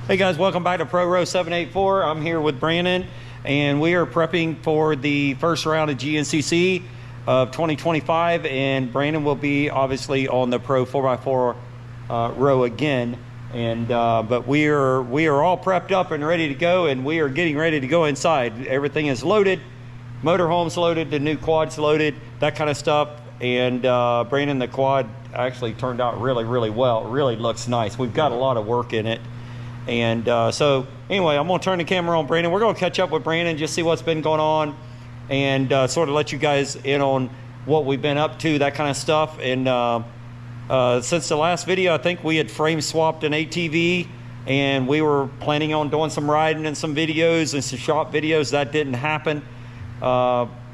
Hey guys, welcome back to Pro Row 784. I'm here with Brandon, and we are prepping for the first round of Gncc of 2025. And Brandon will be obviously on the Pro 4x4 row again. And but we are all prepped up and ready to go, and we are getting ready to go inside. Everything is loaded, motorhome's loaded, the new quad's loaded, that kind of stuff. And Brandon, the quad actually turned out really well. It really looks nice. We've got a lot of work in it. And so anyway, I'm gonna turn the camera on Brandon. We're gonna catch up with Brandon, just see what's been going on, and sort of let you guys in on what we've been up to, that kind of stuff. And since the last video, I think we had frame swapped an ATV, and we were planning on doing some riding and some videos and some shop videos. That didn't happen.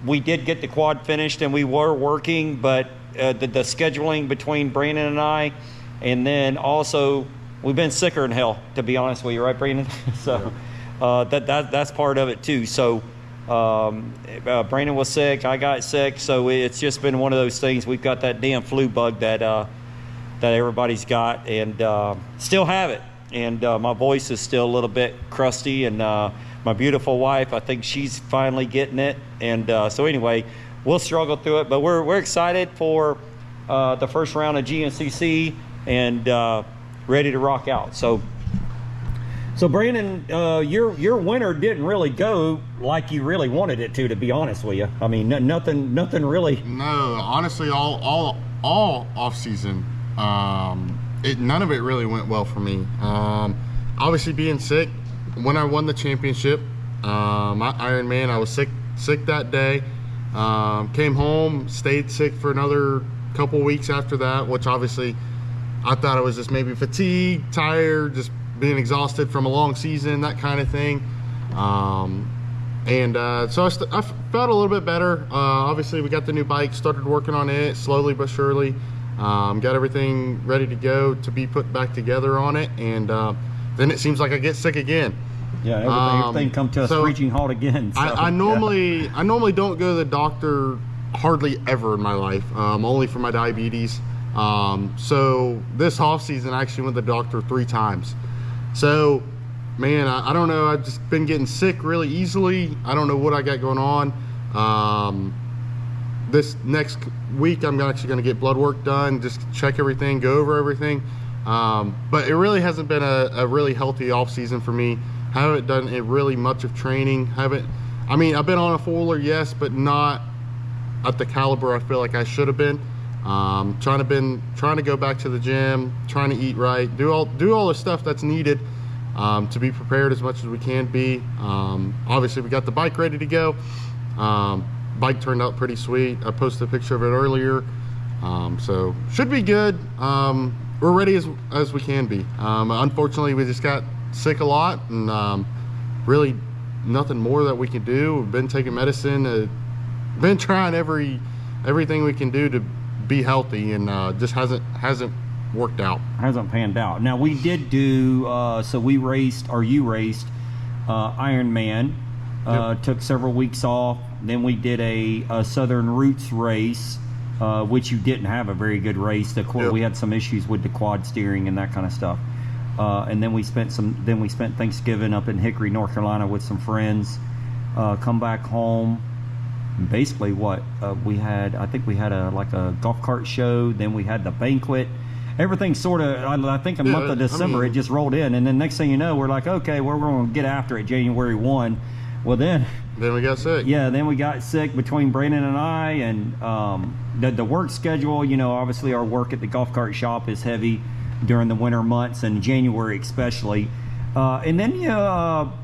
We did get the quad finished, and we were working, but the scheduling between Brandon and I, and then also we've been sicker than hell, to be honest with you, right, Brandon? So that's part of it too. So Brandon was sick, I got sick, so it's just been one of those things. We've got that damn flu bug that everybody's got, and still have it. And my voice is still a little bit crusty, and my beautiful wife, I think she's finally getting it. And so anyway, we'll struggle through it, but we're excited for the first round of Gncc, and ready to rock out. So Brandon, your winter didn't really go like you really wanted it to be honest with you. I mean, nothing really. No, honestly, all off season, none of it really went well for me. Obviously, being sick when I won the championship, my Ironman, I was sick that day. Came home, stayed sick for another couple weeks after that, which obviously I thought it was just maybe fatigue, tired, just being exhausted from a long season, that kind of thing. So I felt a little bit better. Obviously, we got the new bike, started working on it slowly but surely. Got everything ready to go to be put back together on it, and then it seems like I get sick again. Yeah, everything come to a screeching halt again. So, I normally don't go to the doctor hardly ever in my life, only for my diabetes. So this off season, I actually went to the doctor 3 times. So, man, I don't know. I've just been getting sick really easily. I don't know what I got going on. This next week, I'm actually going to get blood work done, just check everything, go over everything. But it really hasn't been a really healthy off season for me. Haven't done really much of training. I mean, I've been on a 4-wheeler, yes, but not at the caliber I feel like I should have been. Trying to go back to the gym, trying to eat right, do all the stuff that's needed to be prepared as much as we can be. Obviously, we got the bike ready to go. Bike turned out pretty sweet. I posted a picture of it earlier, so should be good. We're ready as we can be. Unfortunately, we just got sick a lot, and really nothing more that we can do. We've been taking medicine, been trying everything we can do to be healthy, and just hasn't worked out. Hasn't panned out. Now we did do so we raced, or you raced Ironman. Yep. Took several weeks off. Then we did a Southern Roots race, which you didn't have a very good race. Yep. We had some issues with the quad steering and that kind of stuff. And then we spent Thanksgiving up in Hickory, North Carolina with some friends. Come back home. Basically what we had, I think we had like a golf cart show, then we had the banquet. Everything sort of, I think a month of December, it just rolled in, and then next thing you know, we're like, okay, we're going to get after it January 1. Well, then we got sick. Yeah, then we got sick between Brandon and I, and the work schedule, you know, obviously our work at the golf cart shop is heavy during the winter months, and January especially. And then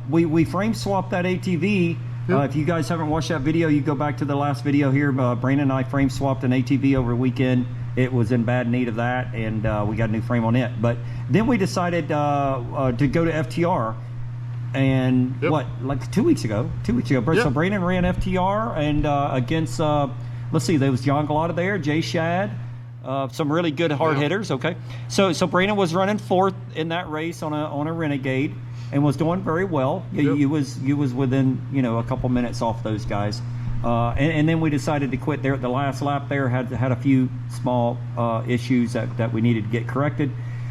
we frame swapped that ATV. If you guys haven't watched that video, you go back to the last video here. Brandon and I frame swapped an ATV over the weekend. It was in bad need of that, and we got a new frame on it. But then we decided to go to FTR, and like 2 weeks ago. So Brandon ran FTR, and against, let's see, there was John Galata there, Jay Shad, some really good hard hitters. Okay, so Brandon was running 4th in that race on a Renegade, and was doing very well. You was within, you know, a couple minutes off those guys. And then we decided to quit there at the last lap there. Had a few small issues that we needed to get corrected.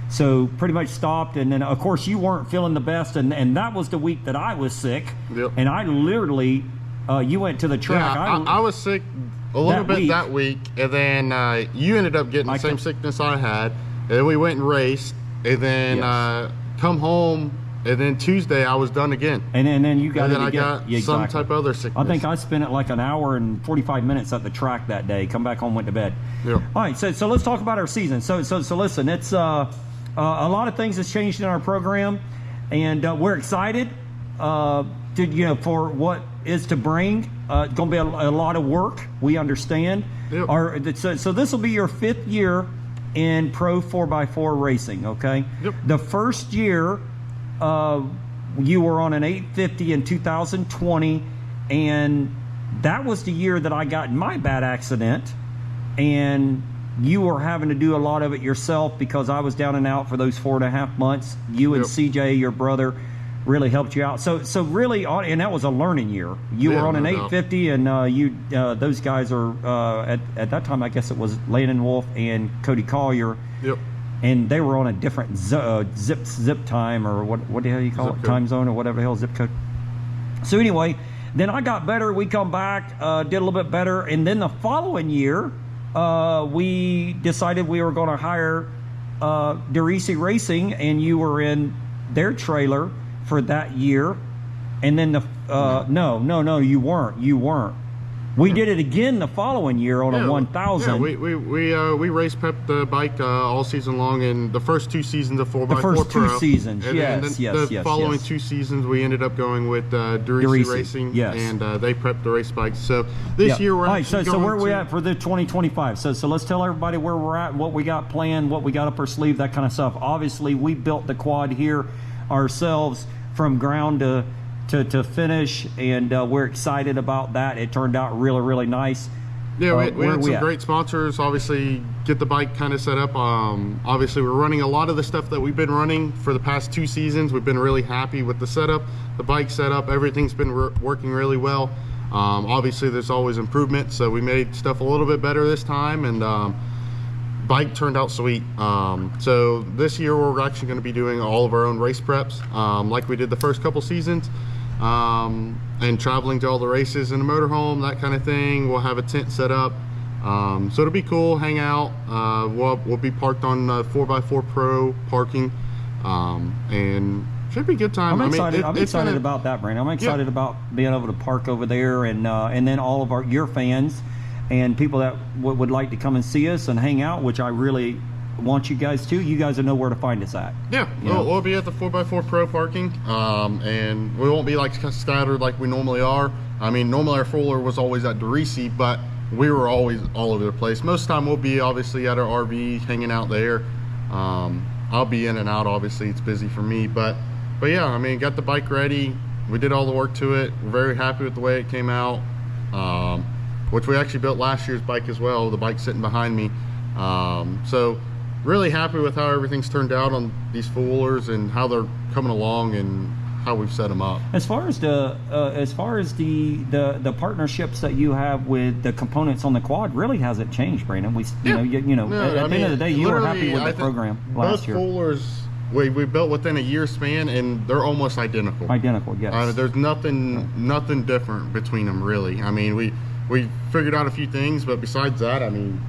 So pretty much stopped, and then of course you weren't feeling the best, and that was the week that I was sick. Yep. And I literally, you went to the track. Yeah, I was sick a little bit that week, and then you ended up getting the same sickness I had, and then we went and raced, and then come home, and then Tuesday I was done again. And then you got and then I got some type of other sickness. I think I spent it like an hour and 45 minutes at the track that day. Come back home, went to bed. Yep. All right, so let's talk about our season. So listen, it's a lot of things has changed in our program, and we're excited for what is to bring. It's going to be a lot of work. We understand. Yep. So this will be your 5th year in Pro 4x4 racing. Okay. Yep. The first year, you were on an 850 in 2020, and that was the year that I got in my bad accident, and you were having to do a lot of it yourself because I was down and out for those 4.5 months. You and CJ, your brother, really helped you out. So really, and that was a learning year. You were on an 850, and those guys are at that time, I guess it was Landon Wolf and Cody Collier. Yep. And they were on a different zip time, or what the hell you call it, time zone, or whatever the hell, zip code. So anyway, then I got better. We come back, did a little bit better, and then the following year, we decided we were going to hire Gncc Racing, and you were in their trailer for that year. And then no, you weren't. We did it again the following year on a 1000. Yeah, we race prepped the bike all season long, in the first 2 seasons of 4x4 The first Pro. 2 seasons, and the following 2 seasons, we ended up going with Gncc Racing, and they prepped the race bikes. So this year we're actually so where are we at for the 2025? So let's tell everybody where we're at, what we got planned, what we got up our sleeve, that kind of stuff. Obviously, we built the quad here ourselves from ground to finish, and we're excited about that. It turned out really nice. Yeah, we had some great sponsors. Obviously, get the bike kind of set up. Obviously, we're running a lot of the stuff that we've been running for the past 2 seasons. We've been really happy with the setup, the bike setup. Everything's been working really well. Obviously, there's always improvement, so we made stuff a little bit better this time, and bike turned out sweet. So this year we're actually going to be doing all of our own race preps, like we did the first couple seasons, and traveling to all the races in the motorhome, that kind of thing. We'll have a tent set up, so it'll be cool, hang out. We'll be parked on 4x4 Pro parking, and should be a good time. I'm excited about that, Brandon. I'm excited about being able to park over there, and then all of your fans and people that would like to come and see us and hang out, which I really want you guys to. You guys will know where to find us at. Yeah, we'll be at the 4x4 Pro parking, and we won't be like scattered like we normally are. I mean, normally our Fuller was always at Gncc, but we were always all over the place. Most of the time we'll be obviously at our RV, hanging out there. I'll be in and out, obviously it's busy for me, but yeah, I mean, got the bike ready. We did all the work to it. We're very happy with the way it came out. Which we actually built last year's bike as well, the bike sitting behind me. So really happy with how everything's turned out on these four-wheelers and how they're coming along and how we've set them up. As far as the partnerships that you have with the components on the quad really hasn't changed, Brandon. At the end of the day, you were happy with the program last year. Both four-wheelers we built within a year span, and they're almost identical. Identical, yes. There's nothing different between them, really. I mean, we figured out a few things, but besides that, I mean,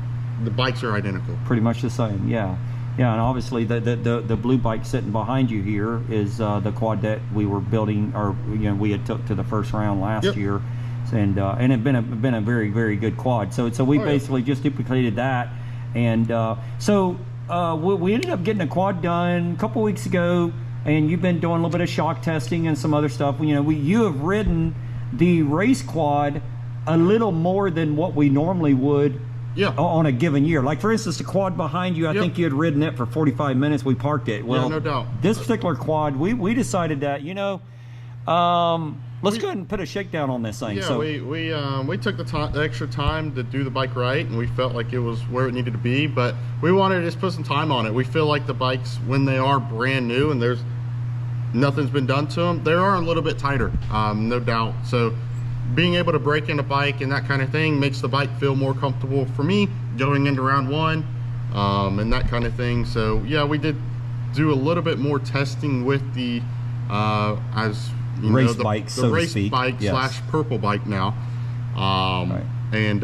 the bikes are identical. Pretty much the same, yeah. Yeah, and obviously the blue bike sitting behind you here is the quad that we were building, or we had took to the first round last year, and it been a very good quad. So we basically just duplicated that, and we ended up getting a quad done a couple weeks ago, and you've been doing a little bit of shock testing and some other stuff. You have ridden the race quad a little more than what we normally would on a given year. Like, for instance, the quad behind you, I think you had ridden it for 45 minutes. We parked it. Well, no doubt. This particular quad, we decided that, let's go ahead and put a shakedown on this thing. Yeah, so we took the extra time to do the bike right, and we felt like it was where it needed to be, but we wanted to just put some time on it. We feel like the bikes, when they are brand new and there's nothing's been done to them, they are a little bit tighter, no doubt. So being able to break in a bike and that kind of thing makes the bike feel more comfortable for me going into round one, and that kind of thing. So yeah, we did do a little bit more testing with the as you race know, the, bike, the so race to speak. bike Yes. slash purple bike now. Right. And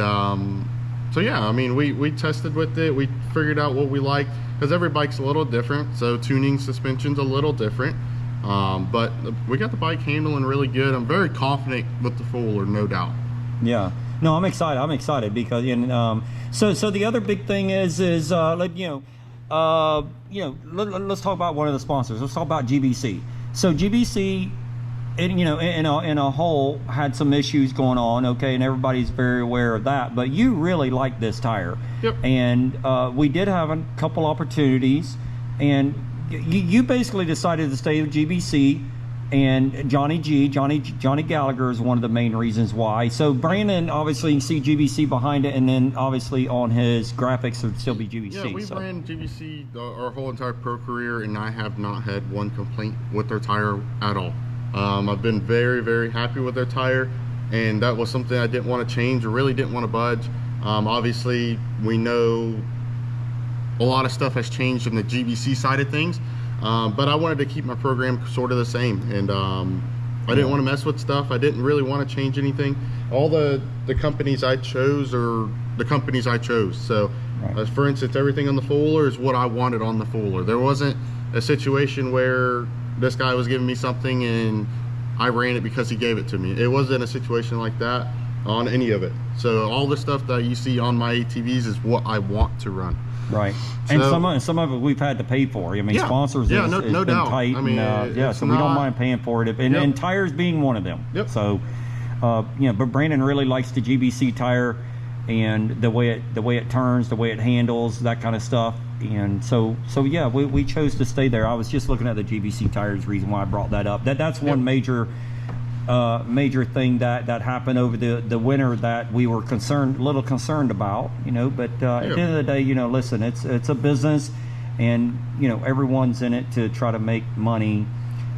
so yeah, I mean, we tested with it. We figured out what we liked, because every bike's a little different. So tuning suspension's a little different. But we got the bike handling really good. I'm very confident with the Fuller, no doubt. Yeah. No, I'm excited. I'm excited because so the other big thing is let's talk about one of the sponsors. Let's talk about GBC. So GBC, in a whole, had some issues going on, okay, and everybody's very aware of that. But you really like this tire. Yep. And we did have a couple opportunities, and you basically decided to stay with GBC. And Johnny Gallagher is one of the main reasons why. So Brandon, obviously, you see GBC behind it, and then obviously on his graphics would still be GBC. Yeah, we ran GBC our whole entire pro career, and I have not had one complaint with their tire at all. I've been very, very happy with their tire, and that was something I didn't want to change or really didn't want to budge. Obviously, we know a lot of stuff has changed on the GBC side of things. But I wanted to keep my program sort of the same, and I didn't want to mess with stuff. I didn't really want to change anything. All the companies I chose are the companies I chose. So, right. For instance, everything on the Fuller is what I wanted on the Fuller. There wasn't a situation where this guy was giving me something and I ran it because he gave it to me. It wasn't a situation like that on any of it. So all the stuff that you see on my ATVs is what I want to run. Right, and So, some of it we've had to pay for. I mean, Yeah. sponsors Yeah, is no been doubt. tight. I mean, it's so we don't not- mind paying for it, and, Yep. and tires being one of them. Yep. So, but Brandon really likes the GBC tire, and the way it turns, the way it handles, that kind of stuff. And so yeah, we chose to stay there. I was just looking at the GBC tires. Reason why I brought that up. That's one major thing that happened over the winter that we were a little concerned about, but at the end of the day, listen, it's a business, and everyone's in it to try to make money,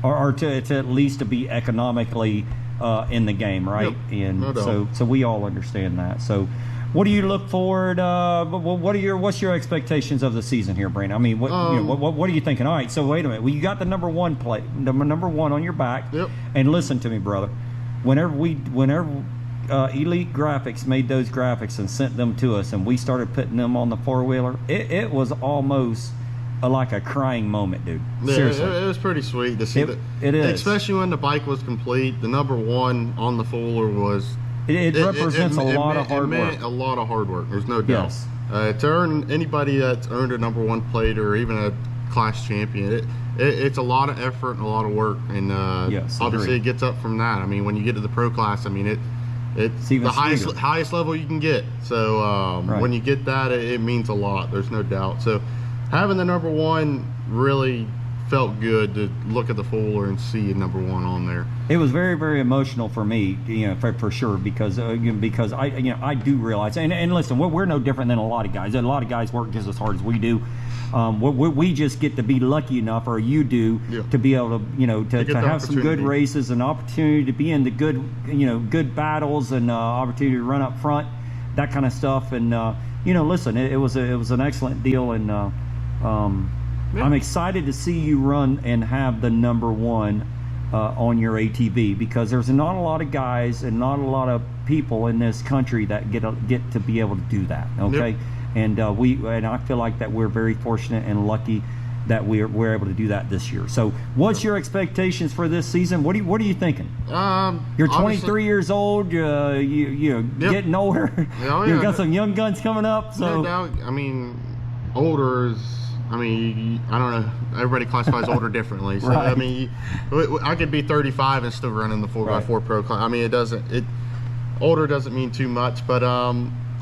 or to at least to be economically in the game, right? Yep. And No doubt. so we all understand that. So what do you look forward? What's your expectations of the season here, Brandon? I mean, what are you thinking? All right, so wait a minute. Well, you got the number one on your back. Yep. And listen to me, brother. Whenever Elite Graphics made those graphics and sent them to us, and we started putting them on the four-wheeler, it was almost like a crying moment, dude. Yeah, Seriously. it was pretty sweet to see that. It is. Especially when the bike was complete. The number one on the Fuller was... It represents a lot of hard It work. meant a lot of hard work. There's no doubt. Yes. To earn anybody that's earned a number one plate or even a class champion, it's a lot of effort and a lot of work. And Yes, obviously agreed. it gets up from that. I mean, when you get to the pro class, I mean, it's even the sweeter. highest level you can get. So Right. when you get that, it means a lot. There's no doubt. So having the number one really felt good to look at the Fuller and see a number one on there. It was very, very emotional for me, for sure, because I do realize, and listen, we're no different than a lot of guys. A lot of guys work just as hard as we do. We just get to be lucky enough, or you do, Yeah. to be able to, to get the have some good opportunity. races, and opportunity to be in the good battles, and opportunity to run up front, that kind of stuff. And listen, it was an excellent deal, and I'm excited to see you run and have the number one on your ATV, because there's not a lot of guys and not a lot of people in this country that get to be able to do that. Okay. Yep. And I feel like that we're very fortunate and lucky that we're able to do that this year. So what's your expectations for this season? What are you thinking? You're 23 years old. You're Yep. getting older. Oh, You've yeah. got some young guns coming up. So No doubt. I mean, older is... I mean, I don't know. Everybody classifies older differently. So Right. I mean, I could be 35 and still running the 4x4 Pro class. I mean, older doesn't mean too much. But I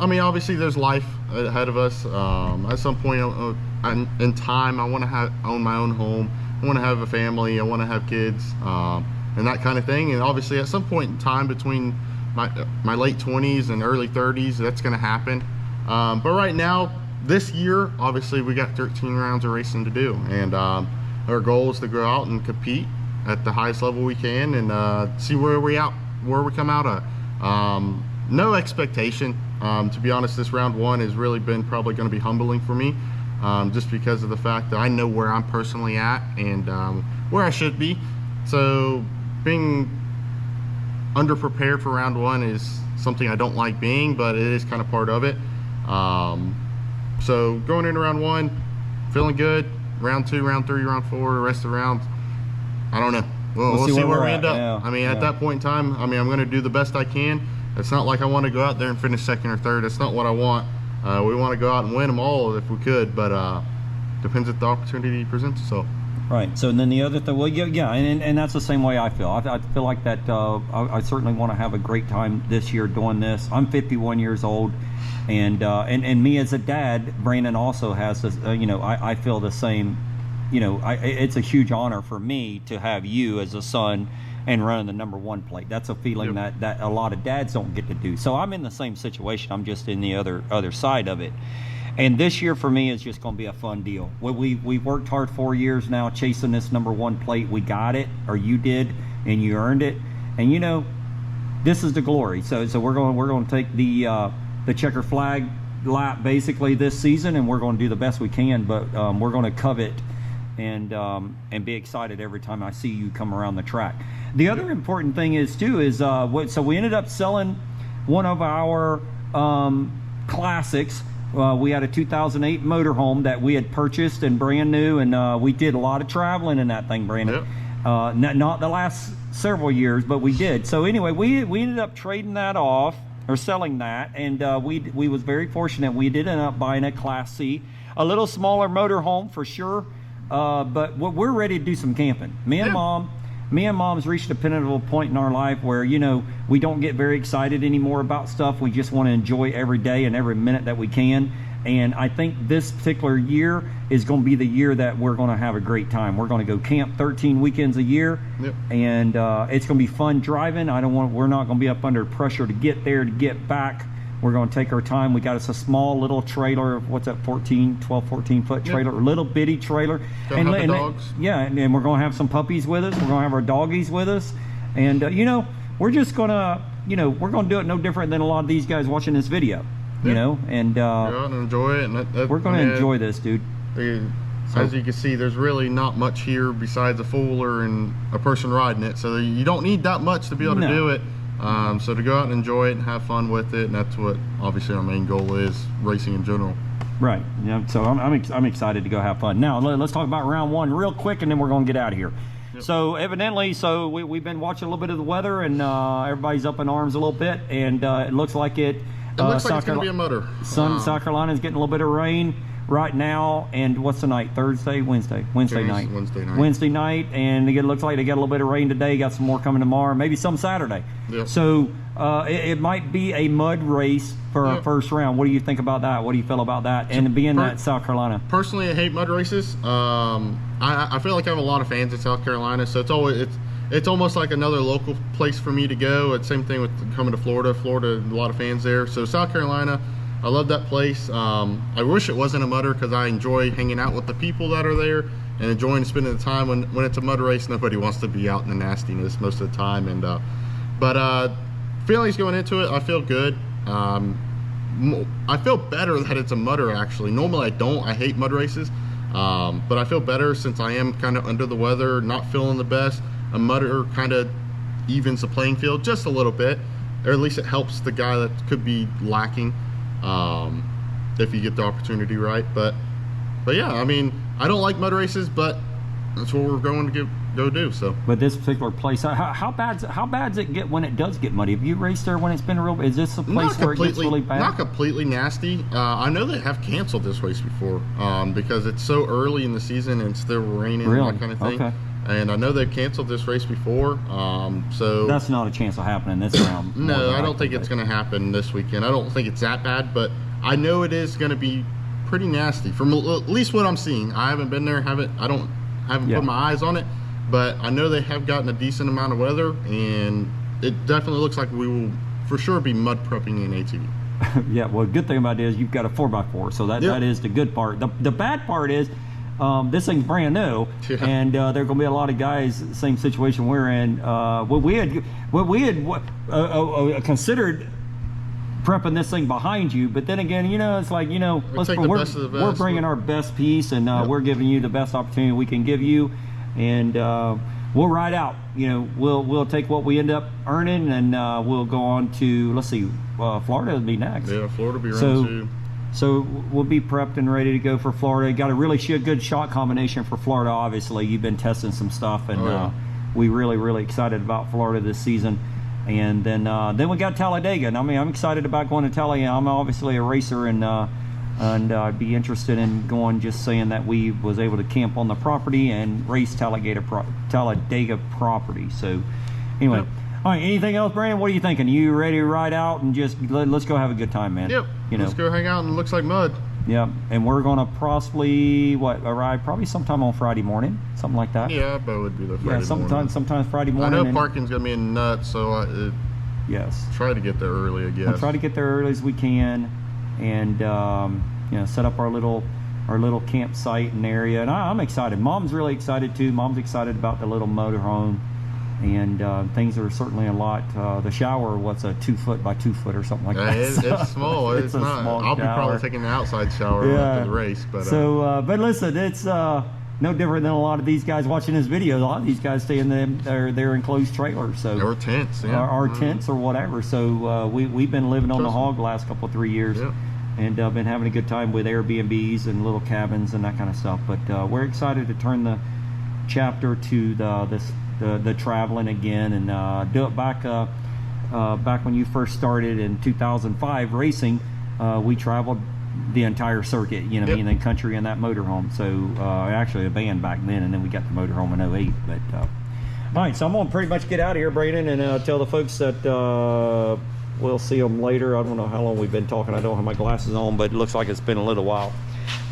mean, obviously, there's life ahead of us. At some point in time, I want to own my own home. I want to have a family. I want to have kids, and that kind of thing. And obviously, at some point in time between my late 20s and early 30s, that's going to happen. But right now, this year, obviously, we got 13 rounds of racing to do, and our goal is to go out and compete at the highest level we can, and see where we come out at. No expectation. To be honest, this round one has really been probably going to be humbling for me. just because of the fact that I know where I'm personally at and where I should be. So being underprepared for round one is something I don't like being, but it is kind of part of it. So going into round one, feeling good. Round two, round three, round four, the rest of the rounds, I don't know. We'll see where we end up. Yeah, I mean, at that point in time, I mean, I'm going to do the best I can. It's not like I want to go out there and finish second or third. That's not what I want. We want to go out and win them all if we could, but depends if the opportunity presents itself. Right. So then the other thing, well, yeah, and that's the same way I feel. I feel like that. I certainly want to have a great time this year doing this. I'm 51 years old, and me as a dad, Brandon also has this. I feel the same. It's a huge honor for me to have you as a son and running the number one plate. That's a feeling that a lot of dads don't get to do. So I'm in the same situation. I'm just in the other side of it. And this year for me is just going to be a fun deal. We've worked hard 4 years now chasing this number one plate. We got it, or you did, and you earned it. And this is the glory. So we're going to take the checker flag lap basically this season, and we're going to do the best we can. But we're going to covet and be excited every time I see you come around the track. The other important thing is so we ended up selling one of our classics. We had a 2008 motorhome that we had purchased and brand new, and we did a lot of traveling in that thing, Brandon. Yep. Not the last several years, but we did. So anyway, we ended up trading that off or selling that, and we was very fortunate. We did end up buying a Class C, a little smaller motorhome for sure, but we're ready to do some camping. Me and Mom's reached a pivotal point in our life where, we don't get very excited anymore about stuff. We just want to enjoy every day and every minute that we can. And I think this particular year is going to be the year that we're going to have a great time. We're going to go camp 13 weekends a year. Yep. And it's going to be fun driving. We're not going to be up under pressure to get there, to get back. We're going to take our time. We got us a small little trailer. What's that, 14 foot trailer, a little bitty trailer. And have the dogs. Yeah, and we're going to have some puppies with us. We're going to have our doggies with us. And, we're just going to, we're going to do it no different than a lot of these guys watching this video, and go out and enjoy it. And we're going to enjoy this, dude. As you can see, there's really not much here besides a four-wheeler and a person riding it. So you don't need that much to be able to do it. So to go out and enjoy it and have fun with it, and that's what obviously our main goal is, racing in general. Right. Yeah. So I'm excited to go have fun. Now let's talk about round one real quick, and then we're going to get out of here. Yep. So evidently, we've been watching a little bit of the weather, and everybody's up in arms a little bit, and it looks like it. It looks like it's going to be a motor. South Carolina's getting a little bit of rain right now, and what's the night? Wednesday night. Wednesday night, and it looks like they got a little bit of rain today. Got some more coming tomorrow, maybe some Saturday. Yep. So it might be a mud race for our first round. What do you think about that? What do you feel about that? And being that South Carolina. Personally, I hate mud races. I feel like I have a lot of fans in South Carolina, so it's almost like another local place for me to go. It's same thing with coming to Florida. Florida, a lot of fans there. So South Carolina, I love that place. I wish it wasn't a mudder because I enjoy hanging out with the people that are there and enjoying spending the time. When it's a mud race, nobody wants to be out in the nastiness most of the time. And but feelings going into it, I feel good. I feel better that it's a mudder actually. Normally I don't. I hate mud races, but I feel better since I am kind of under the weather, not feeling the best. A mudder kind of evens the playing field just a little bit, or at least it helps the guy that could be lacking. If you get the opportunity right, but yeah, I mean, I don't like mud races, but that's what we're going to go do. So, but this particular place, how bad's it get when it does get muddy? Have you raced there when it's been real? Is this a place where it gets really bad? Not completely nasty. I know they have canceled this race before because it's so early in the season and it's still raining and that kind of thing. Okay. And I know they've canceled this race before, so that's not a chance of happening this round. No, I don't think it's going to happen this weekend. I don't think it's that bad, but I know it is going to be pretty nasty from at least what I'm seeing. I haven't been there, haven't put my eyes on it, but I know they have gotten a decent amount of weather, and it definitely looks like we will for sure be mud prepping in ATV. Yeah, well, good thing about it is you've got a 4x4, so that is the good part. The bad part is. This thing's brand new, and there are going to be a lot of guys same situation we're in. What we had considered prepping this thing behind you. But then again, you know, it's like, you know, we're bringing our best piece, and we're giving you the best opportunity we can give you, and we'll ride out. You know, we'll take what we end up earning, and we'll go on to, let's see, Florida will be next. Yeah, Florida will be around too. So we'll be prepped and ready to go for Florida. Got a really good shot combination for Florida. Obviously, you've been testing some stuff, and we really excited about Florida this season. And then we got Talladega. And I mean, I'm excied about going to Talladega. I'm obviously a racer, and I'd be interested in going, just saying that we was able to camp on the property and race Talladega property. So anyway. Yep. All right, anything else, Brandon? What are you thinking? You ready to ride out and just let's go have a good time, man? Yep. You know, let's go hang out, and it looks like mud. Yep. And we're gonna possibly arrive probably sometime on Friday morning, something like that. Yeah, but it would be the Friday morning. Sometimes Friday morning. I know parking's gonna be a nut, so yes. Try to get there early, I guess. We'll try to get there early as we can, and you know, set up our little campsite and area. And I'm excited. Mom's really excited too. Mom's excited about the little motorhome. And things are certainly a lot. The shower, what's a 2 foot by 2 foot or something like that? It's small. It's not. I'll be probably taking the outside shower after the race. But but listen, it's no different than a lot of these guys watching this video. A lot of these guys stay in their enclosed trailers. So or tents, or tents or whatever. So we've been living on the hog the last 3 years, and been having a good time with Airbnbs and little cabins and that kind of stuff. But we're excited to turn the chapter to the traveling again, and do it back when you first started in 2005 racing. We traveled the entire circuit, you know, in the country in that motorhome. So actually a van back then, and then we got the motorhome in 08. But all right, so I'm gonna pretty much get out of here, Brandon, and tell the folks that we'll see them later. I don't know how long we've been talking. I don't have my glasses on, but it looks like it's been a little while.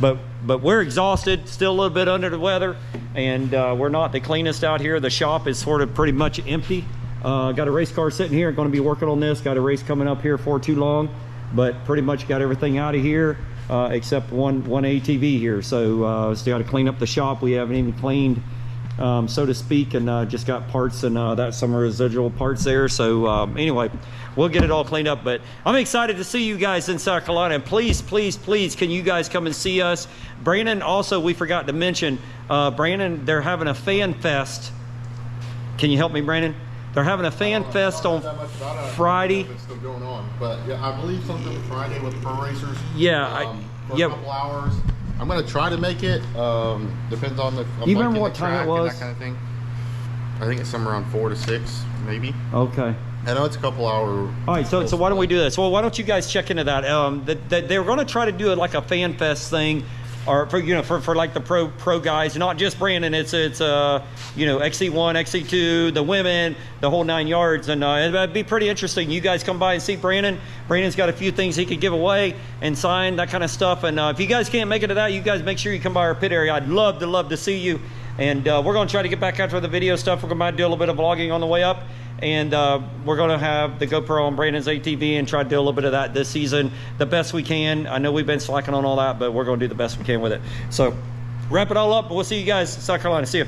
But we're exhausted, still a little bit under the weather, and we're not the cleanest out here. The shop is sort of pretty much empty. Got a race car sitting here, going to be working on this. Got a race coming up here for too long, but pretty much got everything out of here except one ATV here. So still got to clean up the shop. We haven't even cleaned, so to speak, and just got parts, and that's some residual parts there. So anyway, we'll get it all cleaned up. But I'm excited to see you guys in South Carolina, and please can you guys come and see us. Brandon, also, we forgot to mention, Brandon, they're having a fan fest. Can you help me, Brandon? They're having a fan fest on Friday. It's still going on, but yeah, I believe something Friday with pro racers. Yeah, for a couple hours. I'm gonna try to make it. Depends on the. You remember what time it was? That kind of thing. I think it's somewhere around 4 to 6, maybe. Okay. I know it's a couple hour. All right, so why don't we do this? Well, why don't you guys check into that? They're going to try to do it like a fan fest thing, or for like the pro guys, not just Brandon. It's you know, XC1, XC2, the women, the whole 9 yards, and it'd be pretty interesting. You guys come by and see Brandon. Brandon's got a few things he could give away and sign, that kind of stuff. And if you guys can't make it to that, you guys make sure you come by our pit area. I'd love to see you. And we're going to try to get back after the video stuff. We're going to do a little bit of vlogging on the way up. And we're going to have the GoPro on Brandon's ATV and try to do a little bit of that this season the best we can. I know we've been slacking on all that, but we're going to do the best we can with it. So wrap it all up. We'll see you guys in South Carolina. See you.